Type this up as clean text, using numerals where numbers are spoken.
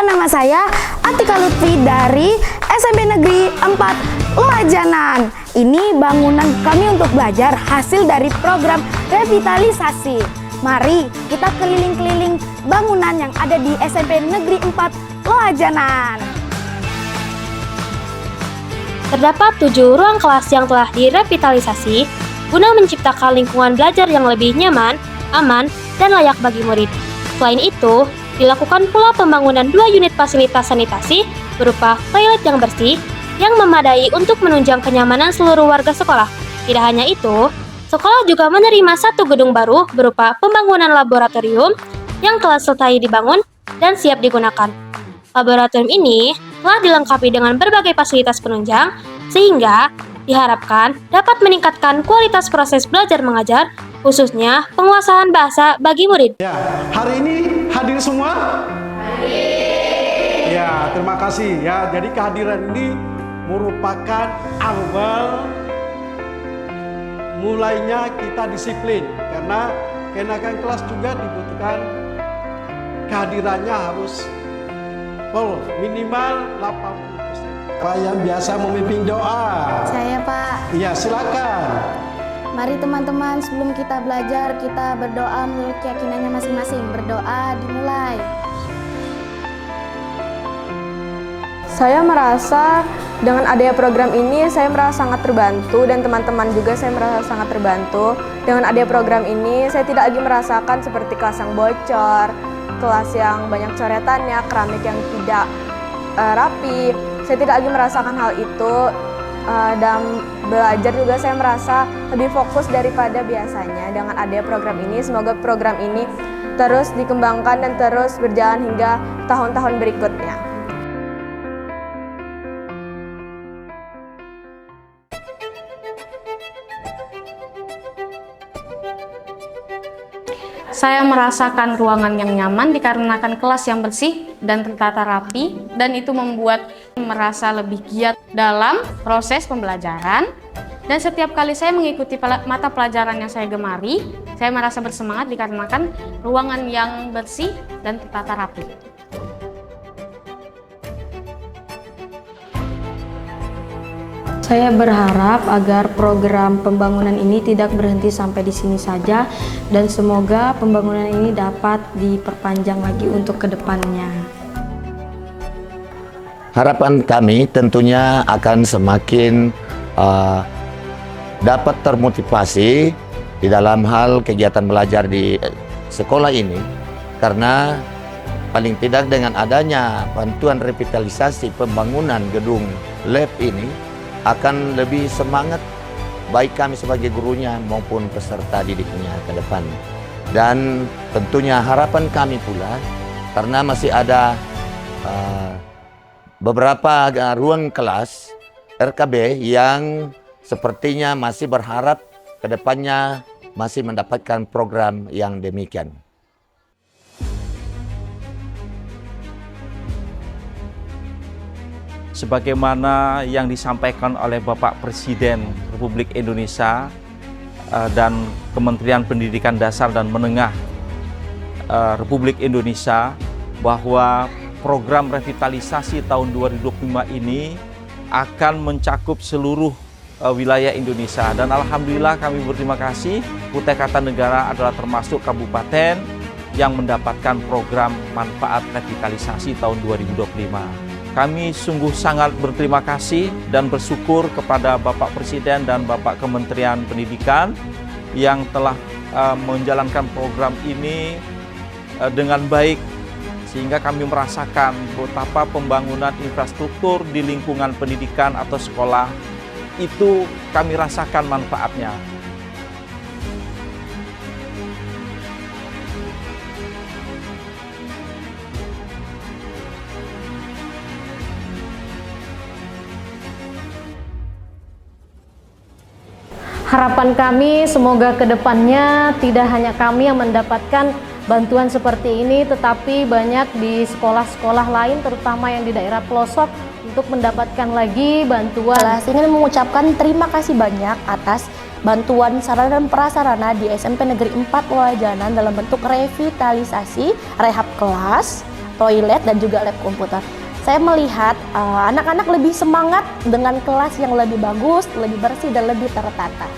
nama saya Atika Lutfi dari SMP Negeri 4 Lajanan. Ini bangunan kami untuk belajar hasil dari program revitalisasi. Mari kita keliling-keliling bangunan yang ada di SMP Negeri 4 Lajanan. Terdapat 7 ruang kelas yang telah direvitalisasi guna menciptakan lingkungan belajar yang lebih nyaman, aman, dan layak bagi murid. Selain itu, dilakukan pula pembangunan 2 unit fasilitas sanitasi berupa toilet yang bersih yang memadai untuk menunjang kenyamanan seluruh warga sekolah. Tidak hanya itu, sekolah juga menerima 1 gedung baru berupa pembangunan laboratorium yang telah selesai dibangun dan siap digunakan. Laboratorium ini telah dilengkapi dengan berbagai fasilitas penunjang sehingga diharapkan dapat meningkatkan kualitas proses belajar mengajar, khususnya penguasaan bahasa bagi murid. Ya, hari ini hadir semua? Hadir. Ya, terima kasih ya. Jadi kehadiran ini merupakan awal mulainya kita disiplin, karena kenaikan kelas juga dibutuhkan kehadirannya harus full, minimal 80%. Pak yang biasa memimpin doa. Saya, Pak. Iya, silakan. Mari teman-teman, sebelum kita belajar, kita berdoa menurut keyakinannya masing-masing. Berdoa dimulai. Saya merasa dengan adanya program ini saya merasa sangat terbantu, dan teman-teman juga saya merasa sangat terbantu. Dengan adanya program ini saya tidak lagi merasakan seperti kelas yang bocor, kelas yang banyak coretannya, keramik yang tidak rapi. Saya tidak lagi merasakan hal itu. Dan belajar juga saya merasa lebih fokus daripada biasanya dengan adanya program ini. Semoga program ini terus dikembangkan dan terus berjalan hingga tahun-tahun berikutnya. Saya merasakan ruangan yang nyaman dikarenakan kelas yang bersih dan tertata rapi, dan itu membuat merasa lebih giat dalam proses pembelajaran. Dan setiap kali saya mengikuti mata pelajaran yang saya gemari, saya merasa bersemangat dikarenakan ruangan yang bersih dan tertata rapi. Saya berharap agar program pembangunan ini tidak berhenti sampai di sini saja, dan semoga pembangunan ini dapat diperpanjang lagi untuk kedepannya. Harapan kami tentunya akan semakin dapat termotivasi di dalam hal kegiatan belajar di sekolah ini, karena paling tidak dengan adanya bantuan revitalisasi pembangunan gedung lab ini akan lebih semangat baik kami sebagai gurunya maupun peserta didiknya ke depan. Dan tentunya harapan kami pula, karena masih ada beberapa ruang kelas RKB yang sepertinya masih berharap ke depannya masih mendapatkan program yang demikian. Sebagaimana yang disampaikan oleh Bapak Presiden Republik Indonesia dan Kementerian Pendidikan Dasar dan Menengah Republik Indonesia, bahwa program revitalisasi tahun 2025 ini akan mencakup seluruh wilayah Indonesia. Dan alhamdulillah kami berterima kasih, Kutai Kartanegara adalah termasuk kabupaten yang mendapatkan program manfaat revitalisasi tahun 2025. Kami sungguh sangat berterima kasih dan bersyukur kepada Bapak Presiden dan Bapak Kementerian Pendidikan yang telah menjalankan program ini dengan baik, sehingga kami merasakan betapa pembangunan infrastruktur di lingkungan pendidikan atau sekolah itu kami rasakan manfaatnya. Harapan kami semoga kedepannya tidak hanya kami yang mendapatkan bantuan seperti ini, tetapi banyak di sekolah-sekolah lain, terutama yang di daerah pelosok, untuk mendapatkan lagi bantuan. Kelas ingin mengucapkan terima kasih banyak atas bantuan sarana dan prasarana di SMP Negeri 4 Lajanan dalam bentuk revitalisasi, rehab kelas, toilet dan juga lab komputer. Saya melihat anak-anak lebih semangat dengan kelas yang lebih bagus, lebih bersih dan lebih tertata.